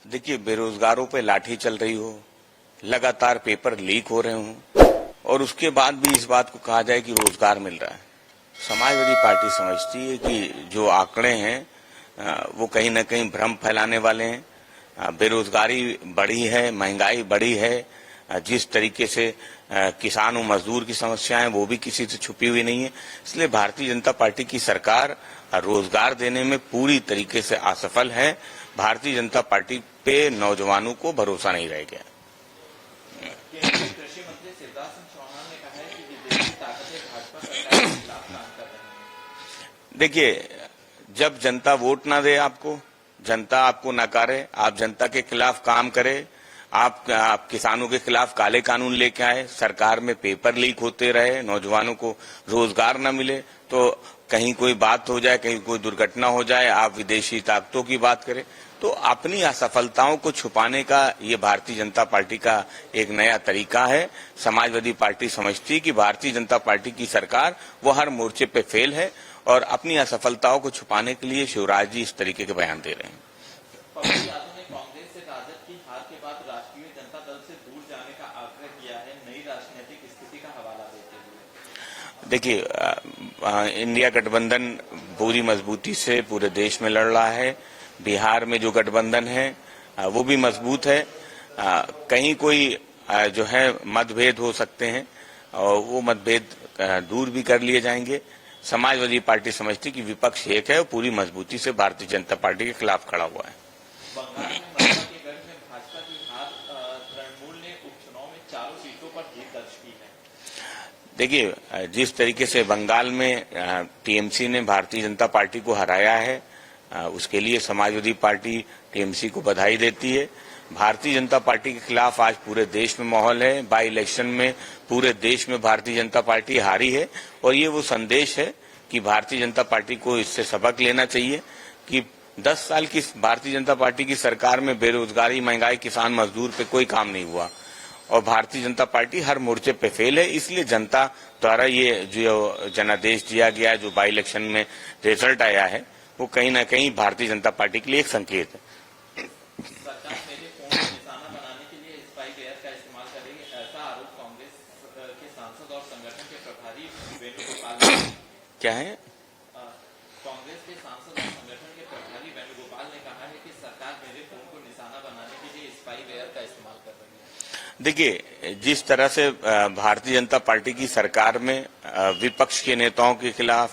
देखिए, बेरोजगारों पे लाठी चल रही हो, लगातार पेपर लीक हो रहे हों और उसके बाद भी इस बात को कहा जाए कि रोजगार मिल रहा है। समाजवादी पार्टी समझती है कि जो आंकड़े हैं वो कहीं न कहीं भ्रम फैलाने वाले हैं। बेरोजगारी बढ़ी है, महंगाई बढ़ी है। जिस तरीके से किसान और मजदूर की समस्याएं वो भी किसी से छुपी हुई नहीं है। इसलिए भारतीय जनता पार्टी की सरकार रोजगार देने में पूरी तरीके से असफल है। भारतीय जनता पार्टी पे नौजवानों को भरोसा नहीं रह गया। केंद्रीय कृषि मंत्री शिवराज सिंह चौहान ने कहा है कि विदेशी ताकतें भाजपा सरकार के खिलाफ काम कर रही हैं। देखिए, जब जनता वोट ना दे आपको, जनता आपको नकारे, आप जनता के खिलाफ काम करें, आप किसानों के खिलाफ काले कानून लेके आए, सरकार में पेपर लीक होते रहे, नौजवानों को रोजगार न मिले, तो कहीं कोई बात हो जाए, कहीं कोई दुर्घटना हो जाए, आप विदेशी ताकतों की बात करें, तो अपनी असफलताओं को छुपाने का ये भारतीय जनता पार्टी का एक नया तरीका है। समाजवादी पार्टी समझती है कि भारतीय जनता पार्टी की सरकार वो हर मोर्चे पे फेल है और अपनी असफलताओं को छुपाने के लिए शिवराज जी इस तरीके के बयान दे रहे हैं। पप्पू यादव ने कांग्रेस से राजद की हार के बाद राष्ट्रीय जनता दल से दूर जाने का आग्रह किया है, नई राजनीतिक स्थिति का हवाला देते हुए। देखिए, इंडिया गठबंधन पूरी मजबूती से पूरे देश में लड़ रहा है। बिहार में जो गठबंधन है वो भी मजबूत है। कहीं कोई जो है मतभेद हो सकते हैं और वो मतभेद दूर भी कर लिए जाएंगे। समाजवादी पार्टी समझती कि विपक्ष एक है और पूरी मजबूती से भारतीय जनता पार्टी के खिलाफ खड़ा हुआ है। बंगाल में मथुरा के गढ़ में भाजपा की हार, तृणमूल ने उपचुनाव में चारों सीटों पर जीत दर्ज की है। देखिए, जिस तरीके से बंगाल में टीएमसी ने भारतीय जनता पार्टी को हराया है, उसके लिए समाजवादी पार्टी टीएमसी को बधाई देती है। भारतीय जनता पार्टी के खिलाफ आज पूरे देश में माहौल है। बाई इलेक्शन में पूरे देश में भारतीय जनता पार्टी हारी है और ये वो संदेश है कि भारतीय जनता पार्टी को इससे सबक लेना चाहिए कि 10 साल की भारतीय जनता पार्टी की सरकार में बेरोजगारी, महंगाई, किसान, मजदूर पे कोई काम नहीं हुआ और भारतीय जनता पार्टी हर मोर्चे पे फेल है। इसलिए जनता द्वारा ये जो जनादेश दिया गया, जो बाई इलेक्शन में रिजल्ट आया है, वो कहीं ना कहीं भारतीय जनता पार्टी के लिए एक संकेत है। सरकार मेरे फोन को निशाना बनाने के लिए स्पाई वेयर का इस्तेमाल करेगी, ऐसा आरोप कांग्रेस के सांसद और संगठन के प्रभारी वेणुगोपाल ने क्या है? कांग्रेस के सांसद और संगठन के प्रभारी वेणुगोपाल ने कहा है कि सरकार मेरे फोन को निशाना बनाने के लिए स्पाई वेयर का इस्तेमाल कर रही है। देखिए, जिस तरह से भारतीय जनता पार्टी की सरकार में विपक्ष के नेताओं के खिलाफ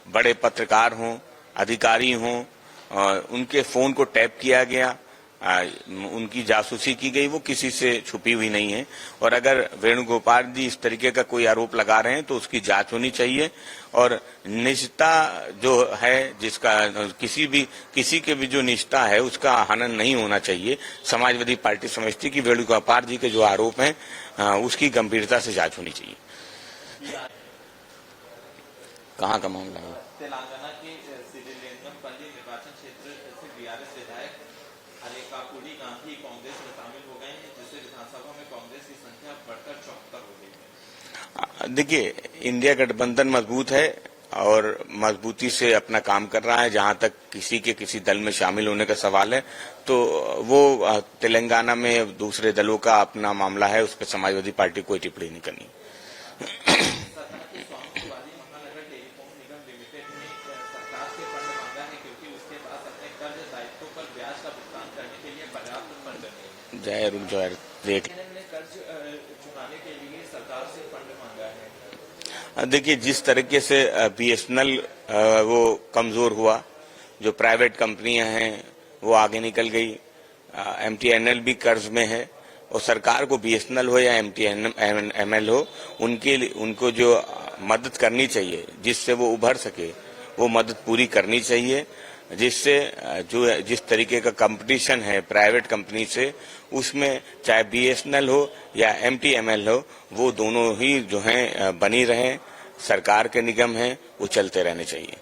बड़े पत्रकार हों, अधिकारी हों, उनके फोन को टैप किया गया, उनकी जासूसी की गई, वो किसी से छुपी हुई नहीं है। और अगर वेणुगोपाल जी इस तरीके का कोई आरोप लगा रहे हैं तो उसकी जांच होनी चाहिए और निजता जो है, जिसका किसी के भी जो निजता है उसका हनन नहीं होना चाहिए। समाजवादी पार्टी समझती कि वेणुगोपाल जी के जो आरोप हैं उसकी गंभीरता से जांच होनी चाहिए। कहाँ का मामला है? तेलंगाना के सिरिलिंगमपल्ली निर्वाचन क्षेत्र से बीआरएस विधायक अरेकापुडी गांधी कांग्रेस में शामिल हो गए हैं, जिससे विधानसभा में कांग्रेस की संख्या बढ़कर 74 हो गई है। देखिए, इंडिया गठबंधन मजबूत है और मजबूती से अपना काम कर रहा है। जहां तक किसी दल में शामिल होने का सवाल है तो वो तेलंगाना में दूसरे दलों का अपना मामला है, उस पर समाजवादी पार्टी कोई टिप्पणी नहीं करनी। जय रुक जो रेट कर्ज चुकाने के लिए सरकार से फंड मांगा है। देखिए, जिस तरीके से बीएसएनएल वो कमजोर हुआ, जो प्राइवेट कंपनियां हैं वो आगे निकल गई, एमटीएनएल भी कर्ज में है और सरकार को बीएसएनएल हो या एमटीएनएल हो, उनको जो मदद करनी चाहिए जिससे वो उभर सके, वो मदद पूरी करनी चाहिए। जिससे जिस तरीके का कंपटीशन है प्राइवेट कंपनी से, उसमें चाहे बीएसएनएल हो या एमटीएनएल हो, वो दोनों ही जो हैं बनी रहें। सरकार के निगम हैं वो चलते रहने चाहिए।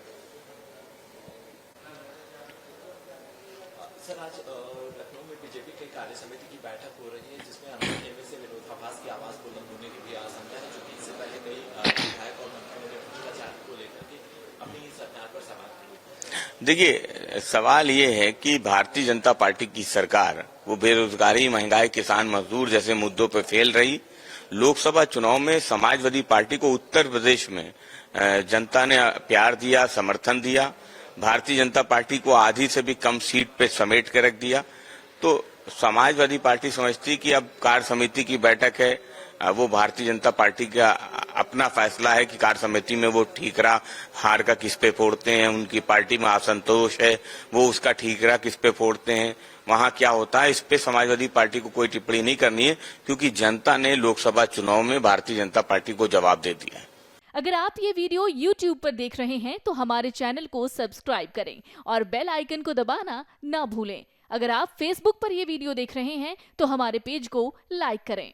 सर, आज लखनऊ में बीजेपी के कार्य समिति की बैठक हो रही है, जिसमें एमएनए से विरोधाभास की आवाज बुलंद होने की भी आशंका है, क्योंकि इससे पहले कई विधायक और मंत्रियों ने भ्रष्टाचार को लेकर के अपनी सरकार पर सवाल किए। देखिए, सवाल ये है कि भारतीय जनता पार्टी की सरकार वो बेरोजगारी, महंगाई, किसान, मजदूर जैसे मुद्दों पर फेल रही। लोकसभा चुनाव में समाजवादी पार्टी को उत्तर प्रदेश में जनता ने प्यार दिया, समर्थन दिया। भारतीय जनता पार्टी को आधी से भी कम सीट पे समेट के रख दिया। तो समाजवादी पार्टी समझती कि अब कार्य समिति की बैठक है, वो भारतीय जनता पार्टी का अपना फैसला है कि कार्य समिति में वो ठीकरा हार का किस पे फोड़ते हैं, उनकी पार्टी में असंतोष है, वो उसका ठीकरा किस पे फोड़ते हैं, वहां क्या होता है, इस पे समाजवादी पार्टी को कोई टिप्पणी नहीं करनी है, क्योंकि जनता ने लोकसभा चुनाव में भारतीय जनता पार्टी को जवाब दे दिया है। अगर आप ये वीडियो YouTube पर देख रहे हैं तो हमारे चैनल को सब्सक्राइब करें और बेल आइकन को दबाना ना भूलें। अगर आप Facebook पर ये वीडियो देख रहे हैं तो हमारे पेज को लाइक करें।